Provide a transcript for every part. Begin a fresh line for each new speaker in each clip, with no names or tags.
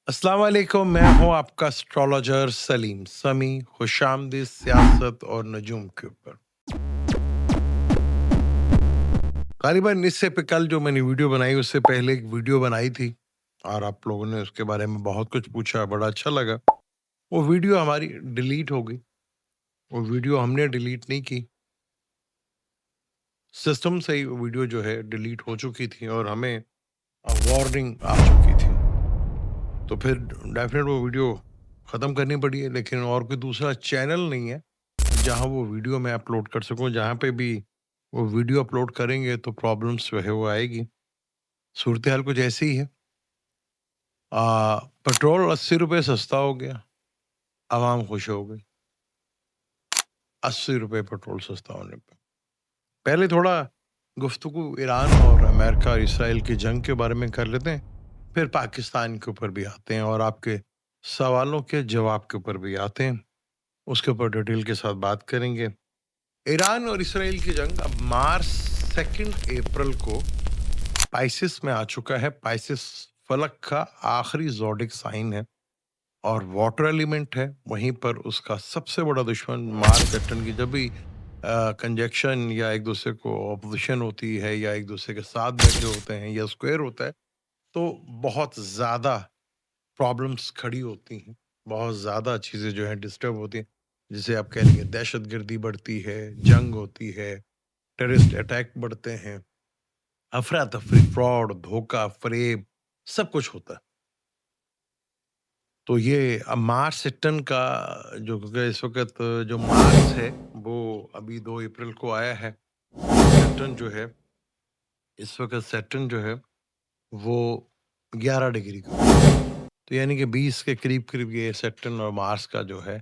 अस्सलाम वालेकुम। मैं हूं आपका एस्ट्रोलॉजर सलीम समी। खुशामदीद सियासत और नजूम के ऊपर। करीबन इससे पे कल जो मैंने वीडियो बनाई उससे पहले एक वीडियो बनाई थी और आप लोगों ने उसके बारे में बहुत कुछ पूछा, बड़ा अच्छा लगा। वो वीडियो हमारी डिलीट हो गई। वो वीडियो हमने डिलीट नहीं की, सिस्टम से ही वो वीडियो जो है डिलीट हो चुकी थी और हमें वार्निंग आ चुकी थी। तो फिर डेफिनेट वो वीडियो ख़त्म करनी पड़ी है, लेकिन और कोई दूसरा चैनल नहीं है जहाँ वो वीडियो मैं अपलोड कर सकूँ। जहाँ पे भी वो वीडियो अपलोड करेंगे तो प्रॉब्लम्स जो है वो आएगी। सूरत हाल कुछ ऐसी ही है। पेट्रोल 80 रुपये सस्ता हो गया, आवाम खुश हो गई। 80 रुपये पेट्रोल सस्ता होने पे। पहले थोड़ा गुफ्तगू ईरान और अमेरिका और इसराइल की जंग के बारे में कर लेते हैं, फिर पाकिस्तान के ऊपर भी आते हैं और आपके सवालों के जवाब के ऊपर भी आते हैं। उसके ऊपर डिटेल के साथ बात करेंगे। ईरान और इसराइल की जंग अब मार्च 2 अप्रैल को पाइसिस में आ चुका है। पाइसिस फलक का आखिरी ज़ोडिक साइन है और वाटर एलिमेंट है। वहीं पर उसका सबसे बड़ा दुश्मन मार्स सैटर्न की जब भी कंजक्शन या एक दूसरे को ऑपोजिशन होती है या एक दूसरे के साथ बैठे होते हैं या स्क्वायर होता है, तो बहुत ज़्यादा प्रॉब्लम्स खड़ी होती हैं। बहुत ज़्यादा चीज़ें जो हैं डिस्टर्ब होती हैं। जिसे आप कह लीजिए दहशतगर्दी बढ़ती है, जंग होती है, टेररिस्ट अटैक बढ़ते हैं, अफरा-तफरी, फ्रॉड, धोखा, फ़रेब, सब कुछ होता है। तो ये मार्स सेक्टन का जो, क्योंकि इस वक़्त जो मार्स है, वो अभी 2 अप्रैल को आया है। सैटर्न जो है, इस वक़्त सैटर्न जो है, वो 11 डिग्री का है। तो यानी कि 20 के करीब-करीब ये सैटर्न और मार्स का जो है,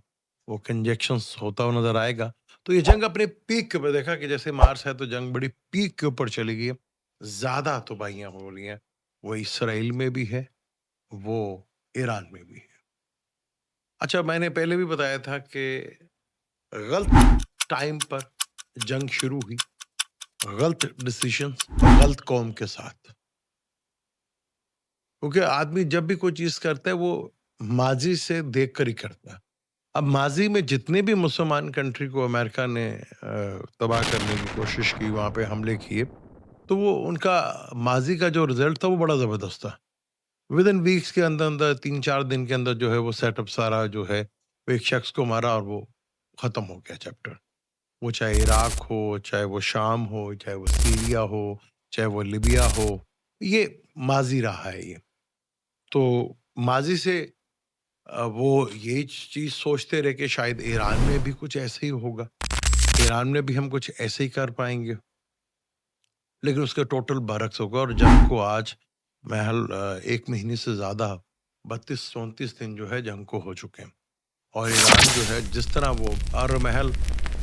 वो कंजंक्शंस होता हुआ नज़र आएगा। तो ये जंग अपने पीक के ऊपर, देखा कि जैसे मार्स है तो जंग बड़ी पीक के ऊपर चली गई है। ज़्यादा तबाहियाँ हो रही हैं। वो इसराइल में भी है, वो ईरान में भी है। अच्छा, मैंने पहले भी बताया था कि गलत टाइम पर जंग शुरू हुई, गलत डिसीजंस, गलत कौम के साथ। क्योंकि आदमी जब भी कोई चीज़ करता है वो माज़ी से देख कर ही करता है। अब माज़ी में जितने भी मुसलमान कंट्री को अमेरिका ने तबाह करने की कोशिश की, वहाँ पे हमले किए, तो वो उनका माज़ी का जो रिज़ल्ट था वो बड़ा ज़बरदस्त था। विदिन वीक्स के अंदर-अंदर 3-4 दिन के अंदर जो है वो सेटअप सारा जो है, वो एक शख्स को मारा और वो ख़त्म हो गया चैप्टर। वो चाहे इराक हो, चाहे वो शाम हो, चाहे वो सीरिया हो, चाहे वो लिबिया हो, ये माज़ी रहा है ये। तो माज़ी से वो यही चीज़ सोचते रहे कि शायद ईरान में भी कुछ ऐसे ही होगा, ईरान में भी हम कुछ ऐसे ही कर पाएँगे, लेकिन उसका टोटल बरअक्स होगा और जंग को आज महज़ 1 महीने से ज़्यादा 32-34 दिन जो है जंग को हो चुके हैं। और ईरान जो है जिस तरह वो, और महल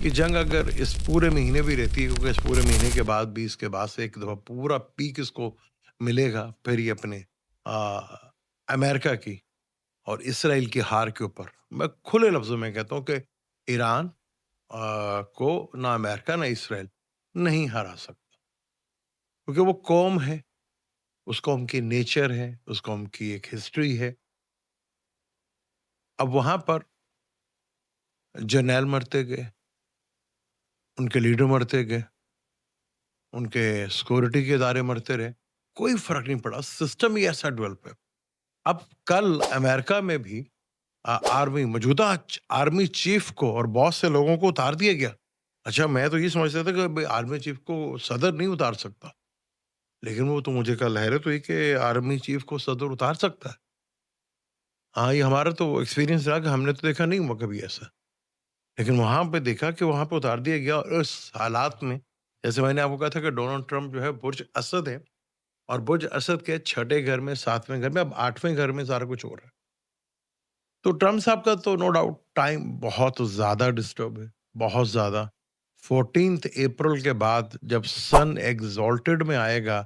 की जंग अगर इस पूरे महीने भी रहती है, क्योंकि इस पूरे महीने के बाद भी इसके बाद से एक दफ़ा पूरा पीक इसको मिलेगा, फिर ये अपने अमेरिका की और इसराइल की हार के ऊपर, मैं खुले लफ्ज़ों में कहता हूँ कि ईरान को ना अमेरिका ना इसराइल नहीं हरा सकता, क्योंकि वो कौम है, उस कौम की नेचर है, उस कौम की एक हिस्ट्री है। अब वहाँ पर जर्नैल मरते गए, उनके लीडर मरते गए, उनके सिक्योरिटी के इदारे मरते रहे, कोई फ़र्क नहीं पड़ा, सिस्टम ही ऐसा डेवलप है। अब कल अमेरिका में भी आर्मी मौजूदा आर्मी चीफ को और बहुत से लोगों को उतार दिया गया। अच्छा, मैं तो ये समझता था कि भई आर्मी चीफ को सदर नहीं उतार सकता, लेकिन वो तो मुझे कल हैरत हुई कि आर्मी चीफ को सदर उतार सकता है। हाँ, ये हमारा तो एक्सपीरियंस रहा कि हमने तो देखा नहीं हुआ कभी ऐसा। लेकिन वहाँ पे देखा कि वहाँ पे उतार दिया गया और उस हालात में, जैसे मैंने आपको कहा था कि डोनाल्ड ट्रंप जो है बुर्ज असद है और बुर्ज असद के छठे घर में, 7वें घर में, अब 8वें घर में सारा कुछ हो रहा है। तो ट्रम्प साहब का तो नो डाउट टाइम बहुत ज़्यादा डिस्टर्ब है, बहुत ज़्यादा। 14th अप्रैल के बाद जब सन एक्सॉल्टेड में आएगा,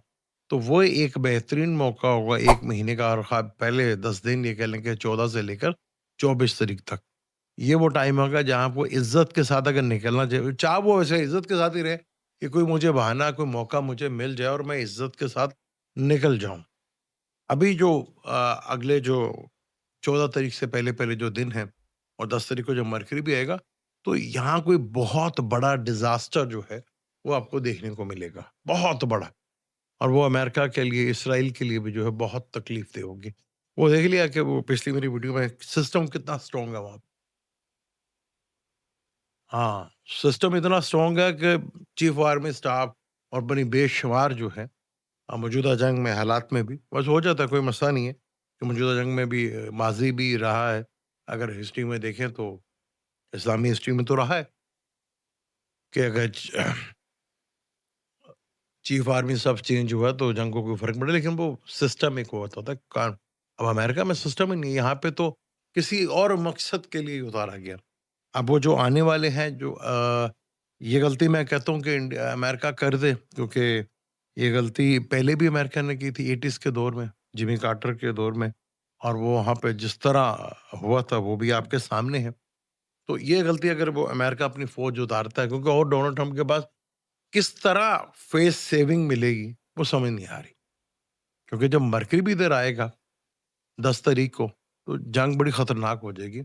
तो वो एक बेहतरीन मौका होगा 1 महीने का, और पहले 10 दिन, ये कह लें कि 14 से लेकर 24 तारीख तक। ये वो टाइम होगा जहाँ वो इज़्ज़त के साथ अगर निकलना चाहिए, चाहे वो वैसे इज़्ज़त के साथ ही रहे कि कोई मुझे बहाना, कोई मौका मुझे मिल जाए और मैं इज़्ज़त के साथ निकल जाऊँ। अभी जो अगले जो 14 तारीख से पहले-पहले जो दिन है और 10 तारीख को जब मरकरी भी आएगा, तो यहाँ कोई बहुत बड़ा डिज़ास्टर जो है, वो आपको देखने को मिलेगा, बहुत बड़ा। और वो अमेरिका के लिए, इसराइल के लिए भी जो है बहुत तकलीफ़देह होगी। वो देख लिया कि वो पिछली मेरी वीडियो में सिस्टम कितना स्ट्रॉन्ग है वहाँ पे। हाँ, सिस्टम इतना स्ट्रॉन्ग है कि चीफ़ आर्मी स्टाफ और बड़ी बेशुमार जो है मौजूदा जंग में हालात में भी बस हो जाता है, कोई मसला नहीं है कि मौजूदा जंग में भी माज़ी भी रहा है। अगर हिस्ट्री में देखें तो इस्लामी हिस्ट्री में तो रहा है कि अगर चीफ आर्मी सब चेंज हुआ तो जंग को कोई फ़र्क पड़ा, लेकिन वो सिस्टम एक होता था का। अब अमेरिका में सिस्टम ही नहीं है, यहाँ पे तो किसी और मकसद के लिए उतारा गया। अब वो जो आने वाले हैं जो ये गलती मैं कहता हूँ कि अमेरिका कर दे, क्योंकि ये गलती पहले भी अमेरिका ने की थी 80s के दौर में, जिमी कार्टर के दौर में, और वो वहाँ पे जिस तरह हुआ था वो भी आपके सामने है। तो ये गलती अगर वो अमेरिका अपनी फ़ौज उतारता है, क्योंकि और डोनाल्ड ट्रंप के पास किस तरह फेस सेविंग मिलेगी वो समझ नहीं आ रही। क्योंकि जब मरकरी भी इधर आएगा 10 तारीख को, तो जंग बड़ी खतरनाक हो जाएगी।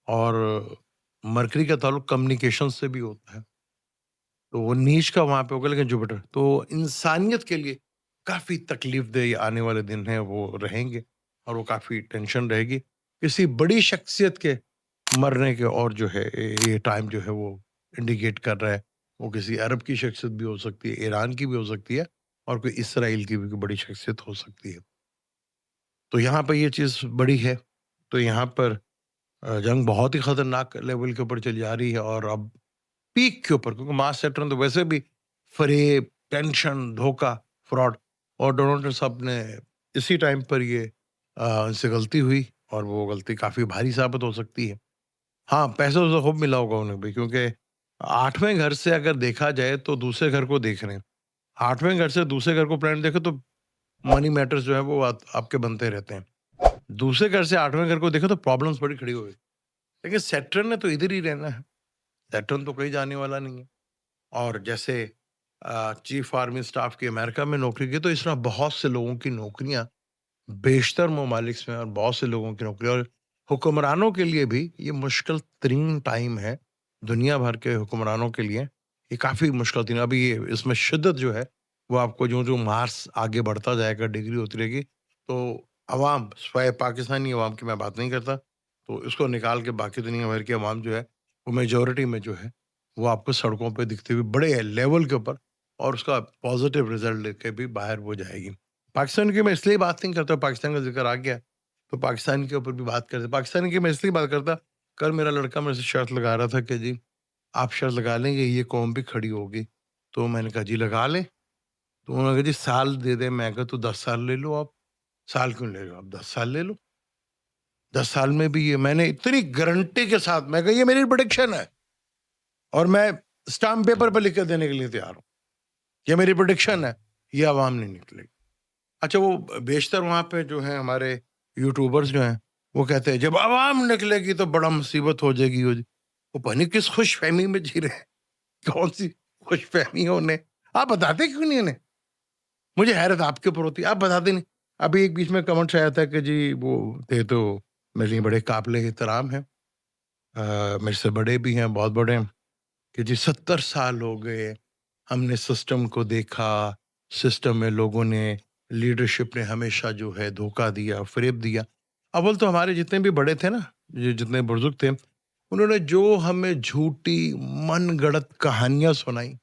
और मरकरी का ताल्लुक कम्युनिकेशन से भी होता है, तो वो नीच का वहाँ पे होगा, लेकिन जुपिटर तो इंसानियत के लिए काफ़ी तकलीफ दे ये आने वाले दिन हैं वो रहेंगे, और वो काफ़ी टेंशन रहेगी किसी बड़ी शख्सियत के मरने के। और जो है ये टाइम जो है वो इंडिकेट कर रहा है, वो किसी अरब की शख्सियत भी हो सकती है, ईरान की भी हो सकती है, और कोई इसराइल की भी कोई बड़ी शख्सियत हो सकती है। तो यहाँ पर ये चीज़ बड़ी है। तो यहाँ पर जंग बहुत ही खतरनाक लेवल के ऊपर चली जा रही है, और अब पीक के ऊपर, क्योंकि मास सेक्टर तो वैसे भी फ़रेब, टेंशन, धोखा, फ्रॉड, और डोनाल्ड ट्रम्प साहब ने इसी टाइम पर ये इनसे गलती हुई, और वो गलती काफ़ी भारी साबित हो सकती है। हाँ, पैसा तो खूब मिला होगा उन्हें भी, क्योंकि 8वें घर से अगर देखा जाए तो दूसरे घर को देख रहे हैं। 8वें घर से दूसरे घर को प्लैनेट देखें तो मनी मैटर्स जो है वो आपके बनते रहते हैं। दूसरे घर से 8वें घर को देखें तो प्रॉब्लम्स बड़ी खड़ी हो गई। लेकिन सैटर्न ने तो इधर ही रहना है, सैटर्न तो कहीं जाने वाला नहीं है। और जैसे चीफ आर्मी स्टाफ की अमेरिका में नौकरी की, तो इस तरह बहुत से लोगों की नौकरियां बेशतर ममालिक में, और बहुत से लोगों की नौकरी, और हुक्मरानों के लिए भी ये मुश्किल तरीन टाइम है। दुनिया भर के हुक्मरानों के लिए ये काफ़ी मुश्किल तरीन, अभी ये इसमें शिद्दत जो है वो आपको जो जो मार्स आगे बढ़ता जाएगा, डिग्री होती रहेगी, तो अवाम स्वाय पाकिस्तानी अवाम की मैं बात नहीं करता, तो इसको निकाल के बाकी दुनिया भर की अवाम जो है वो मेजोरिटी में जो है वो आपको सड़कों पे दिखते हुए बड़े लेवल के ऊपर, और उसका पॉजिटिव रिजल्ट लेके भी बाहर वो जाएगी। पाकिस्तान की मैं इसलिए बात नहीं करता, पाकिस्तान का ज़िक्र आ गया, तो पाकिस्तान के ऊपर भी बात करते। पाकिस्तान की मैं इसलिए बात करता, कल मेरा लड़का मेरे से शर्त लगा रहा था कि जी, आप शर्त लगा लेंगे ये कौम भी खड़ी होगी। तो मैंने कहा जी लगा लें। तो उन्होंने कहा जी साल दे दें, मैं कहा तो 10 साल ले लो आप। साल क्यों ले रहे हो आप? 10 साल ले लो। 10 साल में भी ये मैंने इतनी गारंटी के साथ, मैं कहा ये मेरी प्रेडिक्शन है, और मैं स्टाम्प पेपर पे लिख के देने के लिए तैयार हूँ। ये मेरी प्रेडिक्शन है, ये अवाम नहीं निकलेगी। अच्छा, वो बेशतर वहाँ पे जो हैं हमारे यूट्यूबर्स जो हैं, वो कहते हैं जब आवाम निकलेगी तो बड़ा मुसीबत हो जाएगी, वो पता नहीं किस खुशफ़हमी में जी रहे हैं, कौन-सी खुशफ़हमी है उन्हें? आप बताते क्यों नहीं इन्हें? मुझे हैरत आपके ऊपर होती है, आप बताते नहीं। अभी एक बीच में कमेंट्स आया था कि जी वो थे तो मेरे लिए बड़े काबिल एहतराम हैं, मेरे से बड़े भी हैं, बहुत बड़े हैं, कि जी 70 साल हो गए, हमने सिस्टम को देखा, सिस्टम में लोगों ने, लीडरशिप ने हमेशा जो है धोखा दिया, फ़रेब दिया। अव्वल तो हमारे जितने भी बड़े थे ना, ये जितने बुज़ुर्ग थे, उन्होंने जो हमें झूठी मनगढ़ंत कहानियाँ सुनाई,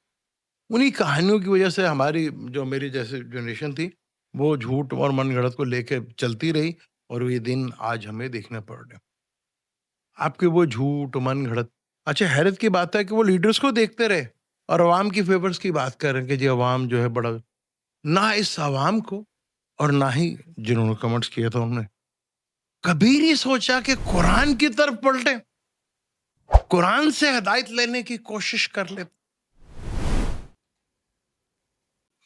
उन्हीं कहानियों की वज़ह से हमारी जो मेरी जैसी जनरेशन थी, वो झूठ और मनगढ़ंत को लेके चलती रही, और ये दिन आज हमें देखने पड़ रहे हैं। आपके वो झूठ, मनगढ़ंत, अच्छा हैरत की बात है कि वो लीडर्स को देखते रहे, और अवाम की फ़ेवर्स की बात कर रहे हैं कि जी अवाम जो है बड़ा, ना इस अवाम को, और ना ही जिन्होंने कमेंट्स किया था उन्होंने कभी नहीं सोचा कि कुरान की तरफ पलटे, कुरान से हिदायत लेने की कोशिश कर ले।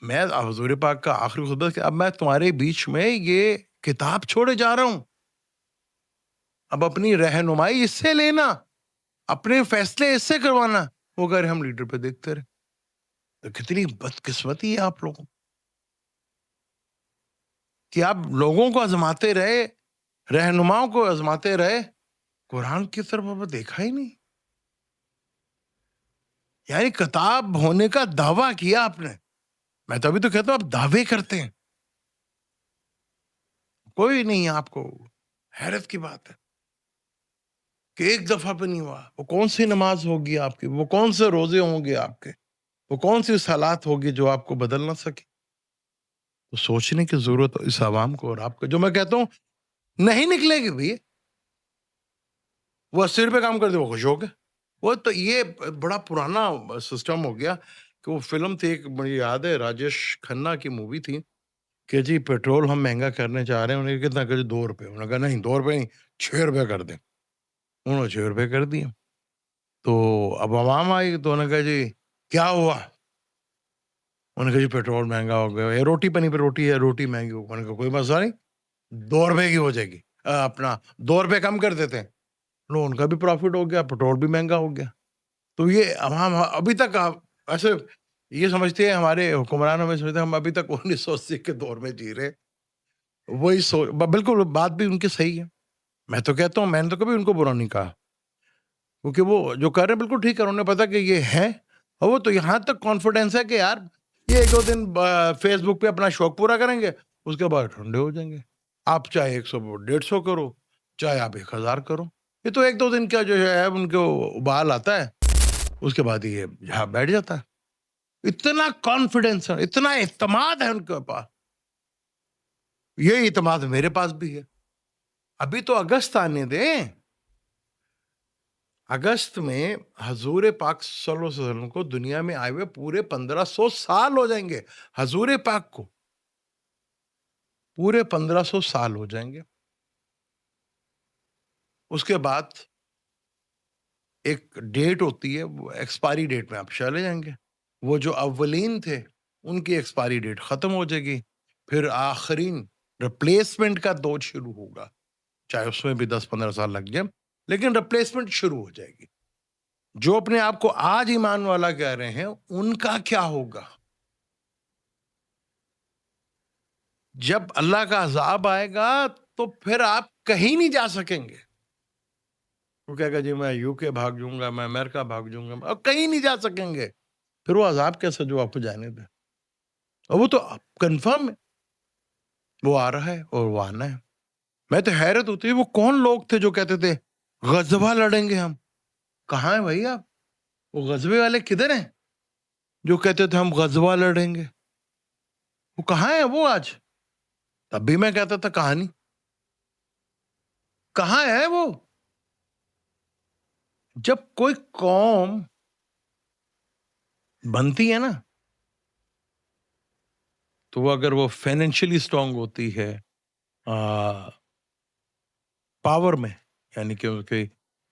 मैं हुजूर पाक का आखिरी खुतबा कि अब मैं तुम्हारे बीच में ये किताब छोड़े जा रहा हूं, अब अपनी रहनुमाई इससे लेना, अपने फैसले इससे करवाना। वो कह रहे हम लीडर पे देखते रहे। तो कितनी बदकिस्मती है आप लोगों की, आप लोगों को आजमाते रहे, रहनुमाओं को आजमाते रहे, कुरान की तरफ अब देखा ही नहीं। यानी किताब होने का दावा किया आपने। मैं तो अभी तो कहता हूं आप दावे करते हैं, कोई नहीं है आपको। हैरत की बात है कि एक दफा पे नहीं हुआ। वो कौन सी नमाज होगी आपकी, वो कौन से रोजे होंगे आपके, वो कौन सी सलात होगी जो आपको बदल ना सके। तो सोचने की जरूरत है इस आवाम को और आपको, जो मैं कहता हूं नहीं निकलेगी भैया। वो 80 रुपये काम कर दे, वो खुश हो गए। वो तो ये बड़ा पुराना सिस्टम हो गया कि वो फिल्म थी एक, मुझे याद है राजेश खन्ना की मूवी थी कि जी पेट्रोल हम महंगा करने चाह रहे हैं। उन्होंने कितना कर, 2 रुपये। उन्होंने कहा नहीं 2 रुपये नहीं, 6 रुपये कर दें। उन्होंने 6 रुपये कर दिए। तो अब आवाम आई तो उन्होंने कहा जी क्या हुआ। उन्होंने कहा जी पेट्रोल महंगा हो गया, ये रोटी पनी पे रोटी है, रोटी महंगी हो। मैंने कहा कोई मसला नहीं, 2 रुपये की हो जाएगी। अपना 2 रुपये कम कर देते हैं। लो उनका भी प्रॉफिट हो गया, पेट्रोल भी महंगा हो गया। तो ये हम अभी तक ऐसे ये समझते हैं, हमारे हुक्मरान हमें समझते हैं हम अभी तक 1980 के दौर में जी रहे। वही बिल्कुल बात भी उनकी सही है। मैं तो कहता हूँ, मैंने तो कभी उनको बुरा नहीं कहा, क्योंकि वो जो कर रहे हैं बिल्कुल ठीक है। उन्हें पता कि ये है, और वो तो यहाँ तक कॉन्फिडेंस है कि यार ये 1-2 दिन फेसबुक पे अपना शौक पूरा करेंगे, उसके बाद ठंडे हो जाएंगे। आप चाहे 100 150 करो, चाहे आप 1000 करो, ये तो 1-2 दिन का जो है उनको उबाल आता है, उसके बाद ये यहाँ बैठ जाता है। इतना कॉन्फिडेंस है, इतना इत्मीनान है उनके पास। ये इत्मीनान मेरे पास भी है। अभी तो अगस्त आने दें। अगस्त में हजूर पाक सल्लल्लाहु अलैहि वसल्लम को दुनिया में आए हुए पूरे 1500 साल हो जाएंगे। हजूर पाक को पूरे 1500 साल हो जाएंगे। उसके बाद एक डेट होती है, वो एक्सपायरी डेट में आप चले जाएंगे। वो जो अव्वलीन थे उनकी एक्सपायरी डेट खत्म हो जाएगी, फिर आखरीन रिप्लेसमेंट का दौर शुरू होगा। चाहे उसमें भी 10-15 साल लग जाए, लेकिन रिप्लेसमेंट शुरू हो जाएगी। जो अपने आप को आज ईमान वाला कह रहे हैं उनका क्या होगा जब अल्लाह का अजाब आएगा? तो फिर आप कहीं नहीं जा सकेंगे। वो कहेगा जी मैं यूके भाग जाऊंगा, मैं अमेरिका भाग जाऊंगा, अब कहीं नहीं जा सकेंगे। फिर वो अजाब कैसे जो आपको जाने दे? और वो तो कंफर्म है, वो आ रहा है और वो आना है। मैं तो हैरत होती है, वो कौन लोग थे जो कहते थे गजबा लड़ेंगे हम? कहाँ है भाई आप? वो गजबे वाले किधर हैं जो कहते थे हम गजबा लड़ेंगे? वो कहाँ है वो आज? तब भी मैं कहता था कहानी। कहाँ है वो? जब कोई कौम बनती है ना, तो वो अगर वो फाइनेंशियली स्ट्रांग होती है, पावर में, यानी कि उनकी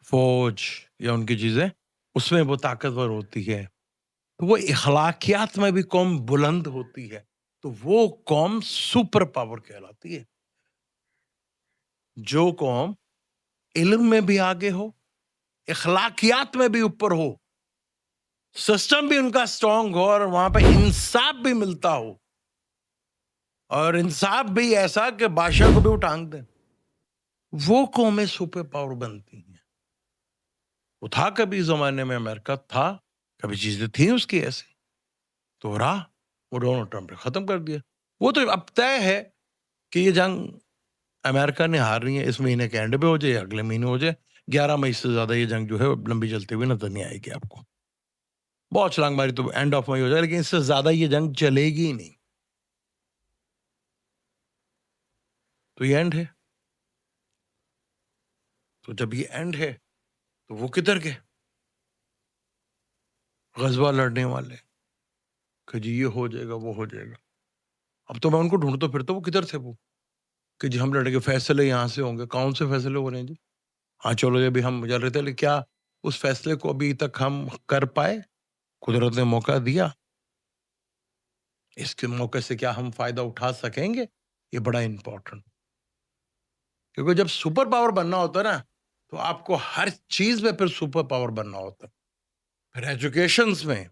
फौज या उनकी चीजें, उसमें वो ताकतवर होती है, तो वो इखलाकियात में भी कौम बुलंद होती है, तो वो कौम सुपर पावर कहलाती है। जो कौम इल्म में भी आगे हो, इखलाकियात में भी ऊपर हो, सिस्टम भी उनका स्ट्रांग हो, और वहां पे इंसाफ भी मिलता हो, और इंसाफ भी ऐसा कि बादशाह को भी उठांग दे, वो कौमें सुपर पावर बनती हैं। वो था कभी जमाने में, अमेरिका था, कभी चीजें थी उसकी ऐसी, तो रहा। वो डोनाल्ड ट्रंप ने खत्म कर दिया। वो तो अब तय है कि ये जंग अमेरिका ने हारनी है। इस महीने के एंड पे हो जाए या अगले महीने हो जाए, 11 मई से ज्यादा ये जंग जो है वो लंबी चलती हुई नजर नहीं आएगी आपको। बहुत छलांग मारी तो एंड ऑफ मई हो जाए, लेकिन इससे ज्यादा ये जंग चलेगी ही नहीं। तो ये एंड है। तो जब ये एंड है तो वो किधर गए गजवा लड़ने वाले कि जी ये हो जाएगा वो हो जाएगा? अब तो मैं उनको ढूंढता फिरता, वो किधर थे वो कि जी हम लड़ेंगे, फैसले यहाँ से होंगे। कौन से फैसले हो रहे हैं जी? हाँ चलो ये भी हम चल रहे थे, लेकिन क्या उस फैसले को अभी तक हम कर पाए? कुदरत ने मौका दिया, इसके मौके से क्या हम फायदा उठा सकेंगे? ये बड़ा इंपॉर्टेंट, क्योंकि जब सुपर पावर बनना होता है ना, तो आपको हर चीज में फिर सुपर पावर बनना होता है। फिर एजुकेशन में,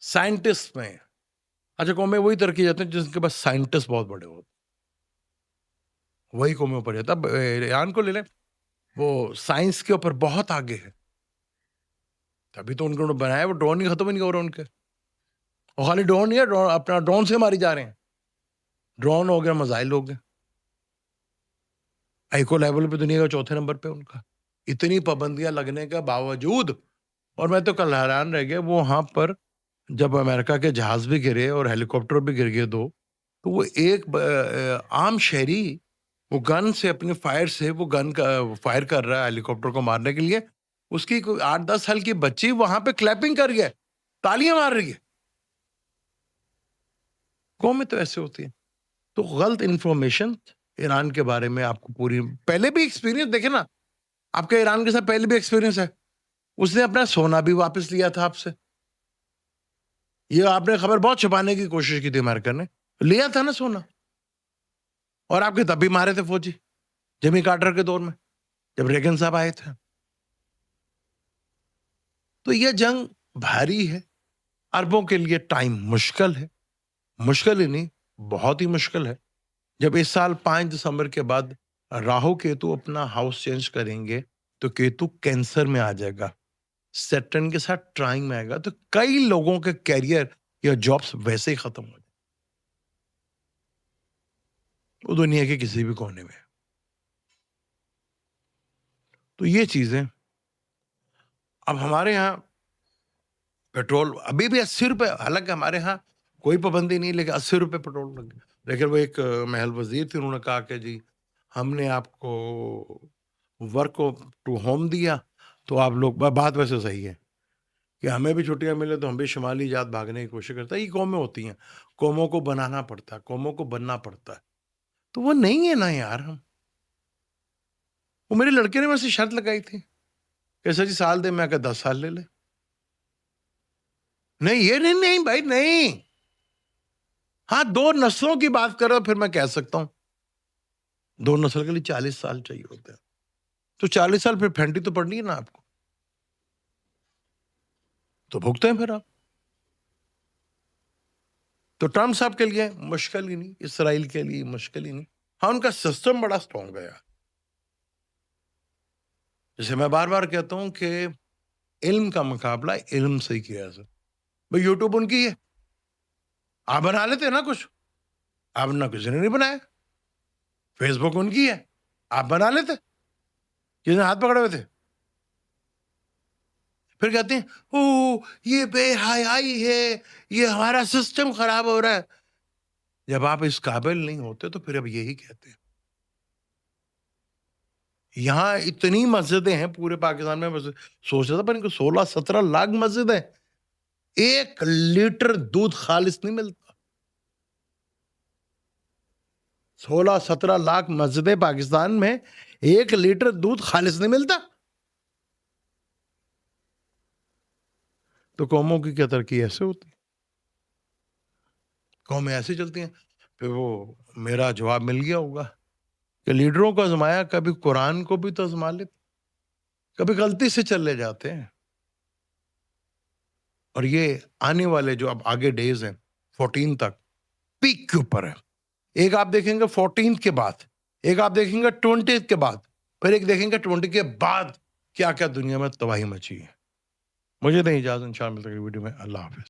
साइंटिस्ट में, अच्छा कौन में वही तरक्की जाते हैं जिनके पास साइंटिस्ट बहुत बड़े होते وہی قوموں پر جاتا. اب ایران کو لے لیں, وہ سائنس کے اوپر بہت آگے ہے, تبھی تو انہوں نے بنایا, وہ ڈرون ہی ختم نہیں ہو رہا ان کے. اور خالی ڈرون نہیں ہے, اپنا ڈرون سے ماری جا رہے ہیں. ڈرون ہو گیا, میزائل ہو گئے. ایکو لیول پہ دنیا کا چوتھے نمبر پہ ان کا. اتنی پابندیاں لگنے کے باوجود, اور میں تو کل حیران رہ گیا, وہ وہاں پر جب امریکہ کے جہاز بھی گرے اور ہیلی کاپٹر بھی گر گئے دو, تو وہ ایک عام شہری وہ گن سے, اپنی فائر سے وہ گن کا فائر کر رہا ہے ہیلی کاپٹر کو مارنے کے لیے. اس کی کوئی 8-10 سال کی بچی وہاں پہ کلیپنگ کر گیا, تالیاں مار رہی ہے. قومیں تو ایسے ہوتی ہیں. تو غلط انفارمیشن ایران کے بارے میں آپ کو پوری, پہلے بھی ایکسپیرینس دیکھیں نا, آپ کے ایران کے ساتھ پہلے بھی ایکسپیرینس ہے. اس نے اپنا سونا بھی واپس لیا تھا آپ سے. یہ آپ نے خبر بہت چھپانے کی کوشش کی تھی, امریکہ نے لیا تھا نا سونا, اور آپ کے تب بھی مارے تھے فوجی جیمی کارٹر کے دور میں, جب ریگن صاحب آئے تھے. تو یہ جنگ بھاری ہے, عربوں کے لیے ٹائم مشکل ہے. مشکل ہی نہیں, بہت ہی مشکل ہے. جب اس سال 5 دسمبر کے بعد راہو کیتو اپنا ہاؤس چینج کریں گے, تو کیتو کینسر میں آ جائے گا, سیٹرن کے ساتھ ٹرائنگ میں آئے گا, تو کئی لوگوں کے کیریئر یا جابس ویسے ہی ختم ہو جائے, وہ دنیا کے کسی بھی کونے میں. تو یہ چیزیں, اب ہمارے ہاں پیٹرول ابھی بھی 80 روپے, حالانکہ ہمارے ہاں کوئی پابندی نہیں, لیکن 80 روپے پیٹرول لگ گیا. لیکن وہ ایک محل وزیر تھے, انہوں نے کہا کہ جی ہم نے آپ کو ورک ٹو ہوم دیا, تو آپ لوگ, بات ویسے صحیح ہے کہ ہمیں بھی چھٹیاں ملے تو ہم بھی شمالی جات بھاگنے کی کوشش کرتے ہیں. یہ قومیں ہوتی ہیں, قوموں کو بنانا پڑتا ہے, قوموں کو بننا پڑتا ہے. تو وہ نہیں ہے نا یار. ہم, وہ میرے لڑکے نے ویسے شرط لگائی تھی کہ سر جی سال دے, میں کہ 10 سال لے لے. نہیں یہ نہیں بھائی نہیں. ہاں 2 نسلوں کی بات کرو پھر میں کہہ سکتا ہوں, 2 نسل کے لیے 40 سال چاہیے ہوتے ہیں. تو 40 سال پھر پھینٹی تو پڑنی ہے نا آپ کو, تو بھگتے ہیں پھر آپ. تو ٹرمپ صاحب کے لیے مشکل ہی نہیں, اسرائیل کے لیے مشکل ہی نہیں. ہاں ان کا سسٹم بڑا اسٹرانگ ہے. جیسے میں بار بار کہتا ہوں کہ علم کا مقابلہ علم سے ہی کیا جائے. بھائی یوٹیوب ان کی ہے, آپ بنا لیتے نا کچھ, آپ نہ کسی نے نہیں بنایا. فیس بک ان کی ہے, آپ بنا لیتے, کسی نے ہاتھ پکڑے ہوئے تھے. پھر کہتے ہیں او یہ بے حیائی ہے, یہ ہمارا سسٹم خراب ہو رہا ہے. جب آپ اس قابل نہیں ہوتے تو پھر اب یہی کہتے ہیں. یہاں اتنی مسجدیں ہیں پورے پاکستان میں, سوچ رہا تھا پر ان کو 16-17 لاکھ مسجد ہیں, 1 لیٹر دودھ خالص نہیں ملتا. 16-17 لاکھ مسجدیں پاکستان میں, 1 لیٹر دودھ خالص نہیں ملتا. تو قوموں کی کیا ترقی ایسے ہوتی ہے, قومیں ایسے چلتی ہیں. پھر وہ میرا جواب مل گیا ہوگا کہ لیڈروں کو آزمایا, کبھی قرآن کو بھی تو آزما لیتے, کبھی غلطی سے چلے جاتے ہیں. اور یہ آنے والے جو اب آگے ڈیز ہیں 14 تک پیک کے اوپر ہے. ایک آپ دیکھیں گے 14 کے بعد, ایک آپ دیکھیں گے 20 کے بعد, پھر ایک دیکھیں گے 20 کے بعد کیا کیا دنیا میں تباہی مچی ہے. مجھے دیں اجازت, انشاءاللہ ملتے ہیں ویڈیو میں. اللہ حافظ.